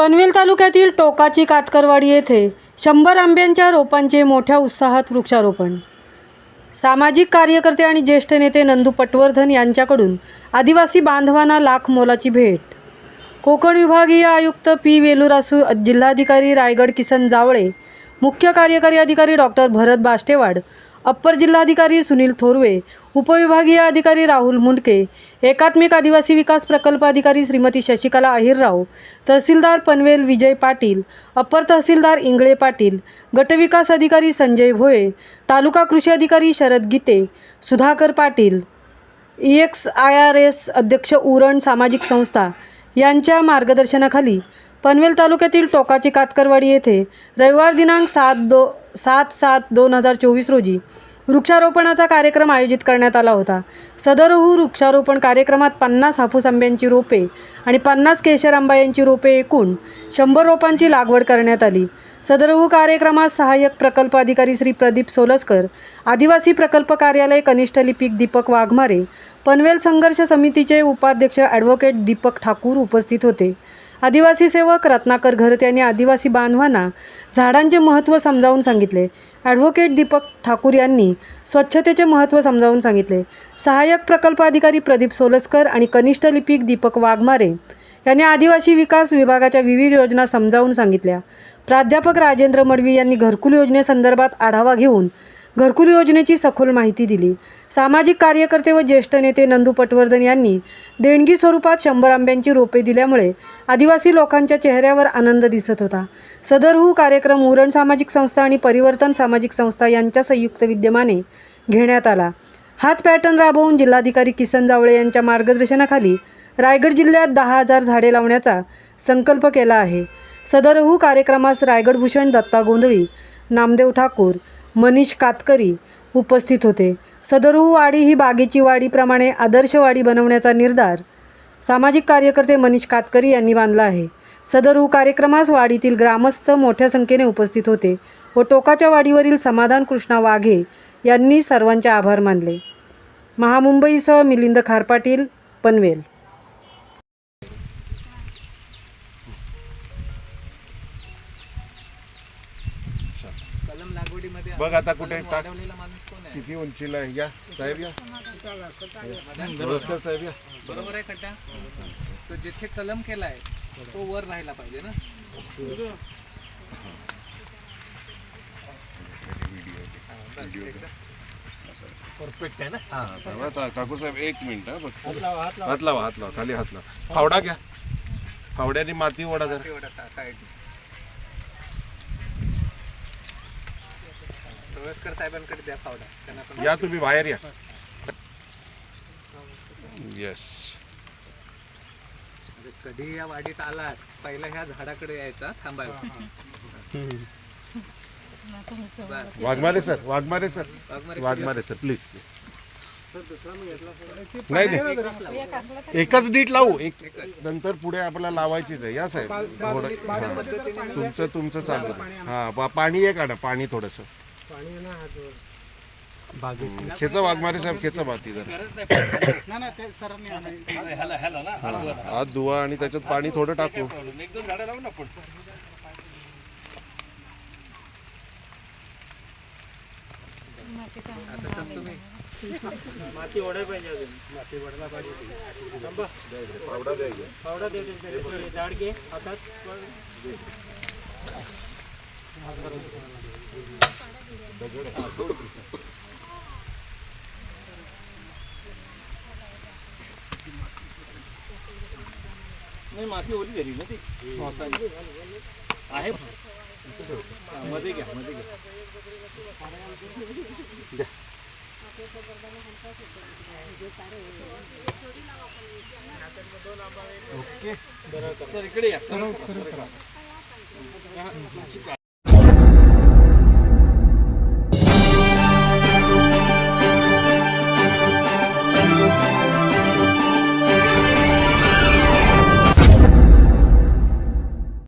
पनवेल तालुक्यातील टोकाची कातकरवाडी येथे 100 आंब्यांच्या रोपांचे मोठ्या उत्साहात वृक्षारोपण। सामाजिक कार्यकर्ते आणि ज्येष्ठ नेते नंदू पटवर्धन यांच्याकडून आदिवासी बांधवांना लाख मोलाची भेट। कोकण विभागीय आयुक्त पी वेलुरासू, जिल्हाधिकारी रायगड किसन जावळे, मुख्य कार्यकारी अधिकारी डॉक्टर भरत बाष्टेवाड, अप्पर जिल्हाधिकारी सुनील थोरवे, उपविभागीय अधिकारी राहुल मुंडके, एकात्मिक आदिवासी विकास प्रकल्प अधिकारी श्रीमती शशिकला अहिरराव, तहसीलदार पनवेल विजय पाटील, अप्पर तहसीलदार इंगळे पाटील, गटविकास अधिकारी संजय भोये, तालुका कृषी अधिकारी शरद गीते, सुधाकर पाटील, EXIRS अध्यक्ष उरण सामाजिक संस्था यांच्या मार्गदर्शनाखाली पनवेल तालुक्यातील टोकाची कातकरवाडी येथे रविवार दिनांक 7/7/2024 रोजी वृक्षारोपणाचा कार्यक्रम आयोजित करण्यात आला होता। सदर वृक्षारोपण कार्यक्रमात 50 हापूस आंब्यांची रोपे आणि 50 केशर आंबा यांची रोपे एकूण 100 रोपांची लागवड करण्यात आली। सदर कार्यक्रमात सहाय्यक प्रकल्प अधिकारी श्री प्रदीप सोलस्कर, आदिवासी प्रकल्प कार्यालय कनिष्ठ लिपिक दीपक वाघमारे, पनवेल संघर्ष समितीचे उपाध्यक्ष ॲडव्होकेट दीपक ठाकूर उपस्थित होते। आदिवासी सेवक रत्नाकर घरत यांनी आदिवासी बांधवांना झाडांचे महत्त्व समजावून सांगितले। ॲडव्होकेट दीपक ठाकूर यांनी स्वच्छतेचे महत्त्व समजावून सांगितले। सहाय्यक प्रकल्प अधिकारी प्रदीप सोलस्कर आणि कनिष्ठ लिपिक दीपक वाघमारे यांनी आदिवासी विकास विभागाच्या विविध योजना समजावून सांगितल्या। प्राध्यापक राजेंद्र मडवी यांनी घरकुल योजनेसंदर्भात आढावा घेऊन घरकुल योजनेची सखोल माहिती दिली। सामाजिक कार्यकर्ते व ज्येष्ठ नेते नंदू पटवर्धन यांनी देणगी स्वरूपात 100 आंब्यांची रोपे दिल्यामुळे आदिवासी लोकांच्या चेहऱ्यावर आनंद दिसत होता। सदर कार्यक्रम उरण सामाजिक संस्था आणि परिवर्तन सामाजिक संस्था यांच्या संयुक्त विद्यमाने घेण्यात आला। हाच पॅटर्न राबवून जिल्हाधिकारी किसन जावळे यांच्या मार्गदर्शनाखाली रायगड जिल्ह्यात 10,000 झाडे लावण्याचा संकल्प केला आहे। सदर कार्यक्रमास रायगड भूषण, दत्ता गोंधळी, नामदेव ठाकूर, मनीष कातकरी उपस्थित होते। सदर वाडी ही बागेची वाडीप्रमाणे आदर्श वाडी बनवण्याचा निर्धार सामाजिक कार्यकर्ते मनीष कातकरी यांनी बांधला आहे। सदर कार्यक्रमास वाडीतील ग्रामस्थ मोठ्या संख्येने उपस्थित होते व टोकाच्या वाडीवरील समाधान कृष्णा वाघे यांनी सर्वांचे आभार मानले। महामुंबईसह मिलिंद खारपाटील, पनवेल। बघ आता कुठे किती उंचीला आहे? या साहेब, या साहेब, या बरोबर आहे खड्डा। तो जिथे कलम केलाय तो वर राहायला पाहिजे ना। परफेक्ट आहे ना। काकू साहेब एक मिनिट, हात लावा, खाली हात लावा, फावडा घ्या, फावड्याने माती ओढा जरा। साहेबांकडे द्या फावडा, त्यांना या तुम्ही बाहेर या। येस, कधी या वाडीत आलात पहिला ह्या झाडाकडे यायचा, थांबायला। Waghmare sir, please. नाही, एकच डीट लावू, एक नंतर पुढे आपल्याला लावायचीच आहे। या साहेब, तुमचं चालू। हा, पाणी आहे काढा, पाणी थोडस खेचा। वाघमारे साहेब खेचा माती जरा, हात धुवा आणि त्याच्यात पाणी थोडं टाकू। माती ओढायला पाहिजे, अजून माती ओढायला पाहिजे। फावडा द्यायचा, फावडा दे, झाड घे हातात। नाही, माती ओली झाली ना ती पावसाने आहे। मध्ये घ्या, मध्ये घ्या। ओके सर, इकडे या सर।